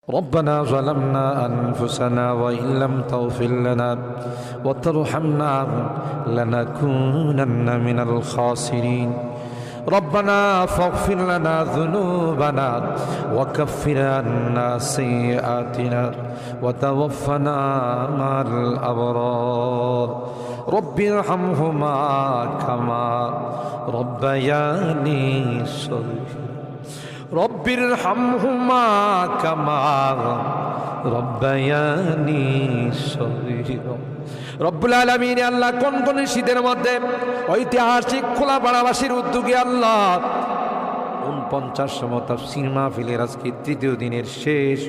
ربنا ظلمنا أنفسنا وإن لم تغفر لنا وترحمنا لنكونن من الخاسرين ربنا فاغفر لنا ذنوبنا وكفر عنا سيئاتنا وتوفنا مع الأبرار رب ارحمهما كما ربياني صغيرا رب ارحمهما كما ربياني صغيرا রব্বুল আলামিন আল্লাহ কোন কোন শীতের মধ্যে ঐতিহাসিক খোলাপাড়াবাসীর উদ্যোগে আল্লাহ 49তম তাফসীর মাহফিলের আজকে তৃতীয় দিনের শেষ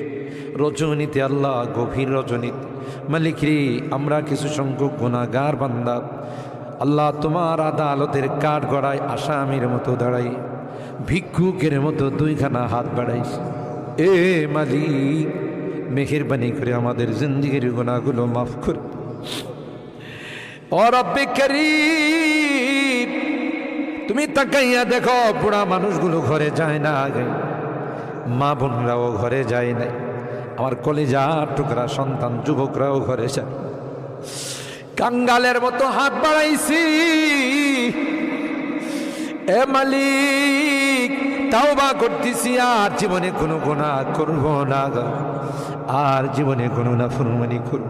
রজনীতে আল্লাহ গভীর রজনীতে মালিক রে আমরা কিছু সংখ্যক গুনাহগার বান্দা আল্লাহ তোমার আদালতের কাঠগড়ায় আসামির মতো দাঁড়াই ভিক্ষুকের মতো দুইখানা হাত বাড়াইছি এ মালিক মেহেরবানি করে আমাদের জিন্দেগির গুনাহগুলো মাফ করে ও রব্বে করিম তুমি তাকাইয়া দেখো বুড়া মানুষগুলো ঘরে যায় না আগে মা বোনরাও ঘরে যায় নাই আমার কলিজার টুকরা সন্তান যুবকরাও ঘরে যায় কাঙ্গালের মতো হাত বাড়াইছি এ মালিক তাওবা করতেছি আর জীবনে কোনো গুনাহ করব না আর জীবনে কোনো নাফরমানি করব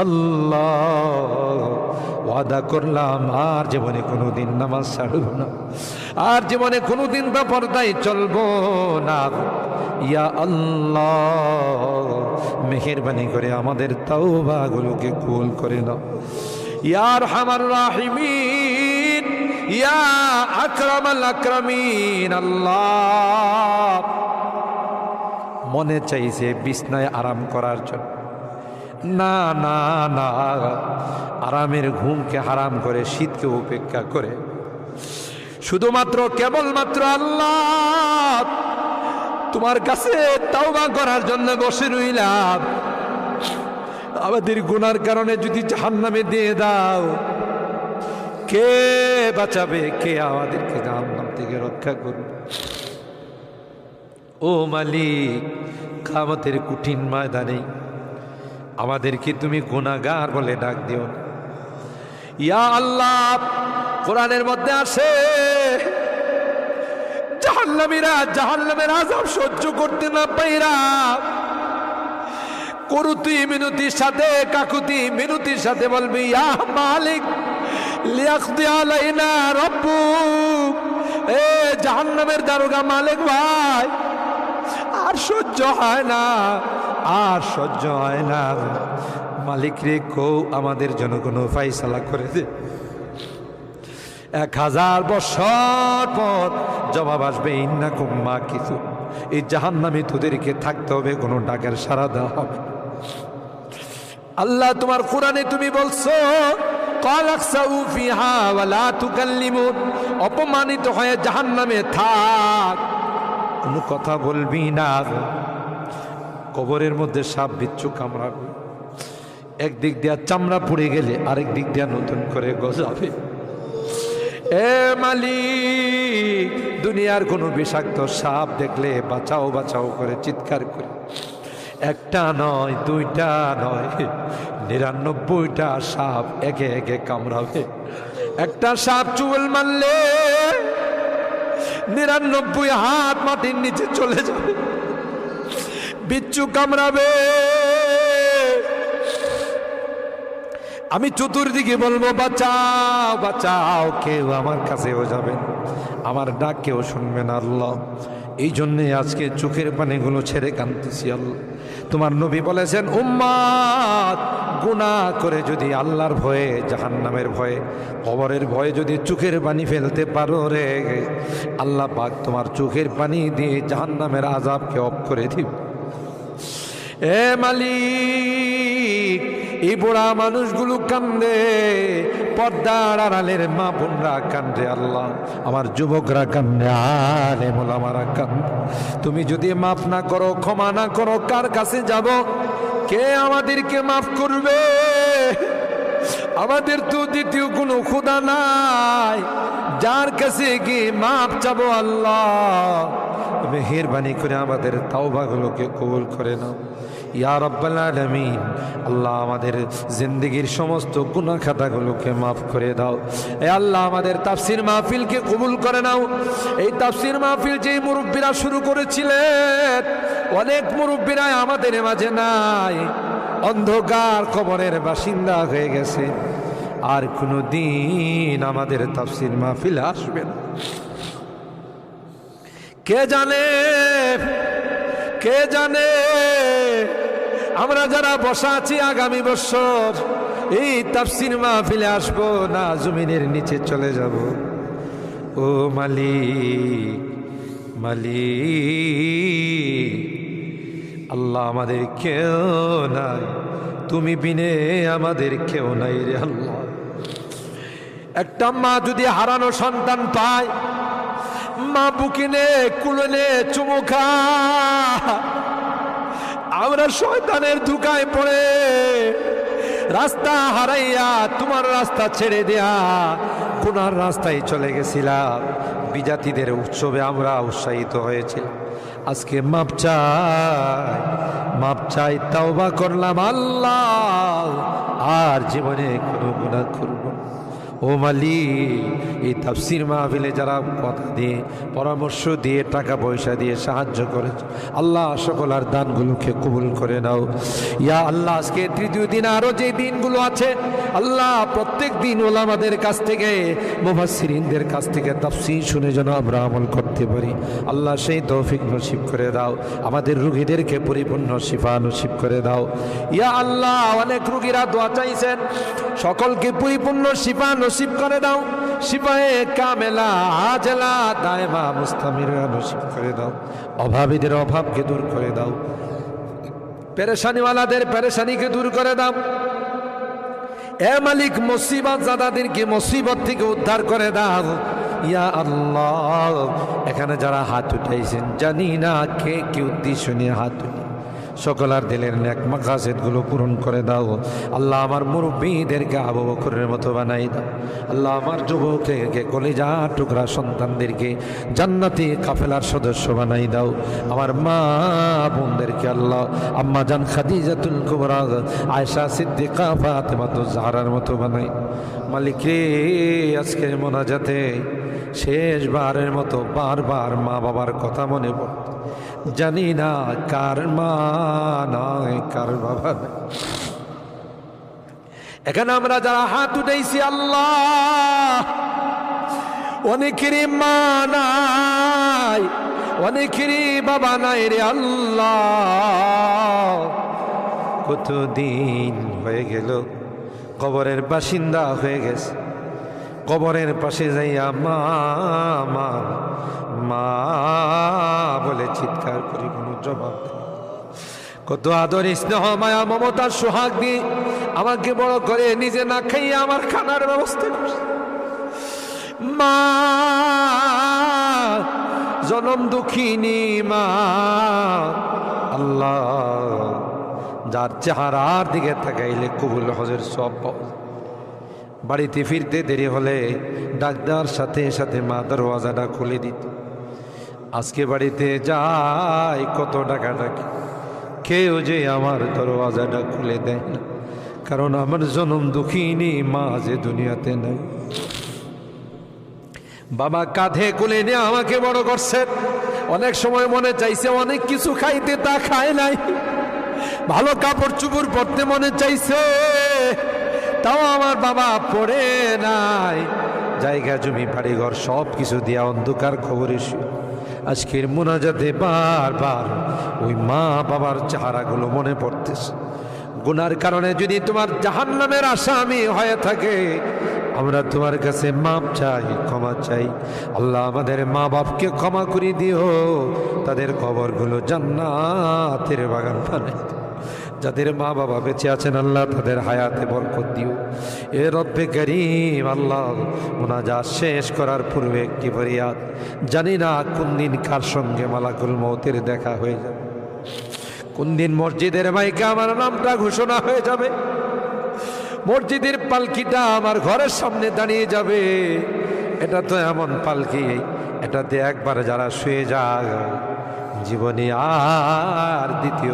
আল্লাহ ওয়াদা করলাম আর জীবনে কোনোদিন নামাজ ছাড়ব না আর জীবনে কোনোদিন বেপরদায় চলবো না ইয়া আল্লাহ মেহেরবানি করে আমাদের তাওবাগুলোকে কবুল করে নাও ইয়া আরহামার রাহিমিন ইয়া আকরামাল আকরামিন আল্লাহ মনে চাইছে বিছনায় আরাম করার জন্য না না না আরামের ঘুমকে হারাম করে শীতকে উপেক্ষা করে শুধুমাত্র কেবলমাত্র আল্লাহ তোমার কাছে তাওবা করার জন্য বসে রইলাম আমাদের গুনার কারণে যদি জাহান্নামে দিয়ে দাও কে বাঁচাবে কে আমাদেরকে জাহান্নাম থেকে রক্ষা করবে ও মালিক কিয়ামতের কঠিন ময়দানে আমাদেরকে তুমি গুনাহগার বলে ডাক দিও না ইয়া আল্লাহ কোরআনের মধ্যে আসে জাহান্নামীরা জাহান্নামের আযাব সহ্য করতে না পাইরা করুতি মিনতির সাথে কাকুতি মিনতির সাথে বলবি ইয়া মালিক লিয়াকদি আলাইনা রাব্বুক এ জাহান্নামের দারোগা মালিক ভাই আর সহ্য হয় না আর সহ্য হয় না মালিক রে কো আমাদের জন্য কোনো ফায়সালা করে দে 1000 বছর পর জবাব আসবে ইন্নাকুম মাকিসু এই জাহান্নামে তোদেরকে থাকতে হবে কোনো ডাকের সাড়া দেওয়া হবে আল্লাহ তোমার কোরআনে তুমি বলছো কালাকসাউ ফিহা ওয়ালা তুকাল্লিমুন অপমানিত হয়ে জাহান্নামে থাক কোনো কথা বলবি না কবরের মধ্যে সাপ বিচ্ছু কামড়াবে একদিক দিয়া চামড়া পুড়ে গেলে আরেক দিক দিয়া নতুন করে গজাবে এ মালিক দুনিয়ার কোনো বিষাক্ত সাপ দেখলে বাঁচাও বাঁচাও করে চিৎকার করে একটা নয় দুইটা নয় 99টা সাপ একে একে কামড়াবে একটা সাপ চুল মারলে 99 হাত মাটির নিচে চলে যাবে বিচ্ছু কামড়াবে আমি চতুর্দিকে বলবো বাঁচাও বাঁচাও কেউ আমার কাছেও যাবেন আমার ডাক কেউ শুনবে না আল্লাহ এই জন্যে আজকে চোখের পানিগুলো ছেড়ে কাঁদতেছি আল্লাহ তোমার নবী বলেছেন উম্মাত গুনাহ করে যদি আল্লাহর ভয়ে জাহান্নামের ভয়ে কবরের ভয়ে যদি চোখের পানি ফেলতে পারো রে আল্লাহ পাক তোমার চোখের পানি দিয়ে জাহান্নামের আযাবকে অফ করে দিবে এ মালিক এই বুড়া মানুষগুলো কান্দে পর্দার আড়ালের মা বোনরা কান্দে আল্লাহ আমার যুবকরা কান্দে আলেম ওলামারা কান্দে তুমি যদি মাফ না করো ক্ষমা না করো কার কাছে যাব কে আমাদেরকে মাফ করবে আমাদের তো দ্বিতীয় কোনো খোদা নাই যার কাছে গিয়ে মাফ চাবো আল্লাহ মেহেরবানি করে আমাদের তাওবাগুলোকে কবুল করে নাও ইয়া রাব্বাল আলামিন। আল্লাহ আমাদের জিন্দেগির সমস্ত গুনাহ খাতাগুলোকে মাফ করে দাও। এ আল্লাহ আমাদের তাফসীর মাহফিলকে কবুল করে নাও। এই তাফসীর মাহফিল যে মুরব্বীরা শুরু করেছিলেন, অনেক মুরব্বীরা আমাদের মাঝে নাই, অন্ধকার কবরের বাসিন্দা হয়ে গেছে, আর কোনো দিন আমাদের তাফসীর মাহফিলে আসবে না। কে জানে, কে জানে আমরা যারা বসা আছি আগামী বছর এই তাফসীর মাহফিলে আসবো না, জমিনের নিচে চলে যাব। ও মালিক, মালিক আল্লাহ, আমাদের কেউ নাই, তুমি বিনে আমাদের কেউ নাই রে আল্লাহ। একটা মা যদি হারানো সন্তান পায়, মা বুকিনে কুলনে চুমুখা, আমরা শয়তানের ধোঁকায় পড়ে রাস্তা হারাইয়া তোমার রাস্তা ছেড়ে দেয়া গুনার রাস্তায় চলে গেছিলাম। বিজাতিদের উৎসবে আমরা উৎসাহিত হয়েছিলাম, আজকে মাপ চাই, মাপ চাই, তাওবা করলাম আল্লাহ, আর জীবনে কোনো গুনাহ করব না। ও মালিক, এই তাফসীর মাহফিলে যারা কথা দিয়ে, পরামর্শ দিয়ে, টাকা পয়সা দিয়ে সাহায্য করেছে, আল্লাহ সকলের দানগুলোকে কবুল করে নাও ইয়া আল্লাহ। আজকে তৃতীয় দিন, আরও যে দিনগুলো আছে আল্লাহ, প্রত্যেক দিন ওলামাদের কাছ থেকে, মুফাসসিরিনদের কাছ থেকে তাফসীর শুনে যেন আমরা আমল করতে পারি আল্লাহ, সেই তৌফিক নসিব করে দাও। আমাদের রোগীদেরকে পরিপূর্ণ শিফা নসিব করে দাও ইয়া আল্লাহ। অনেক রোগীরা দোয়া চাইছেন, সকলকে পরিপূর্ণ শিফা নসিব করে দাও, শিফায়ে কামেলা আজলা দায়মা মুস্তামিরা নসিব করে দাও। অভাবীদের অভাবকে দূর করে দাও, পেরেশানিওয়ালাদের পেরেশানিকে দূর করে দাও। এ মালিক, মুসিবত জাদাদেরকে মুসিবত থেকে উদ্ধার করে দাও ইয়া আল্লাহ। এখানে যারা হাত উঠাইছেন, জানি না কে কি উদ্দেশ্য নিয়ে হাত উঠে, সকলার দিলের নেক মাকাসিদগুলো পূরণ করে দাও আল্লাহ। আমার মুরব্বীদেরকে আবু বকরের মতো বানাই দাও আল্লাহ। আমার যুবকদেরকে, কলিজা টুকরা সন্তানদেরকে জান্নাতি কাফেলার সদস্য বানাই দাও। আমার মা বোনদেরকে আল্লাহ, আম্মা জান খাদিজাতুল কুবরা, আয়েশা সিদ্দিকা, ফাতেমাতুজ জাহরার মতো বানাই। মালিক রে, আজকের মোনাজাতে শেষবারের মতো বারবার মা বাবার কথা মনে পড়ে, জানি না কার মা নয়, কার বাবা নয়। এখানে আমরা যারা হাত উঠাইছি আল্লাহ, অনেকেরই মা নাই, অনেকেরই বাবা নাই রে আল্লাহ। কতদিন হয়ে গেল কবরের বাসিন্দা হয়ে গেছে, কবরের পাশে যাইয়া মা মা মা বলে চিৎকার করি, কোনো জবাব দেয়। কত আদর, স্নেহ, মায়া, মমতার সোহাগ দিয়ে আমাকে বড় করে, নিজে না খাইয়া আমার খানার ব্যবস্থা করছে। মা জনম দুঃখিনী মা আল্লাহ, যার চেহারার দিকে তাকাইলে কবুল হজের সব পাওয়া যায়। বাড়িতে ফিরতে দেরি হলে ডাক্তার সাথে সাথে মা দরওয়াজাটা খুলে দিত। আজকে বাড়িতে যাই, কত টাকা ডাকি, কেউ যে আমার দরওয়াজাটা খুলে দেয় না, কারণ আমার জনম দুঃখিনী মা যে দুনিয়াতে নাই। বাবা কাঁধে কোলে নিয়ে আমাকে বড় করছেন। অনেক সময় মনে চাইছে অনেক কিছু খাইতে, তা খায় নাই। ভালো কাপড় চুপড় পরতে মনে চাইছে, তাও আমার বাবা পড়ে নাই। জায়গা জমি বাড়িঘর সব কিছু দিয়া অন্ধকার খবরে আজকের মোনাজাতে বারবার ওই মা বাবার চেহারাগুলো মনে পড়তেছে। গুনার কারণে যদি তোমার জাহান্নামের আসামি হয়ে থাকে, আমরা তোমার কাছে মাপ চাই, ক্ষমা চাই আল্লাহ। আমাদের মা বাপকে ক্ষমা করে দিও, তাদের কবরগুলো জান্নাতের বাগান বানাই। যাদের মা বাবা বেঁচে আছেন আল্লাহ, তাদের হায়াতে বরকত দিও। এ রব্বে করিম আল্লাহ, মুনাজাত শেষ করার পূর্বে একটি ফরিয়াদ, জানি না কোন দিন কার সঙ্গে মালাকুল মৌতের দেখা হয়ে যাবে, কোন দিন মসজিদের মাইকে আমার নামটা ঘোষণা হয়ে যাবে, মসজিদের পালকিটা আমার ঘরের সামনে দাঁড়িয়ে যাবে। এটা তো এমন পালকি, এটাতে একবার যারা শুয়ে যায় জীবনে আর দ্বিতীয়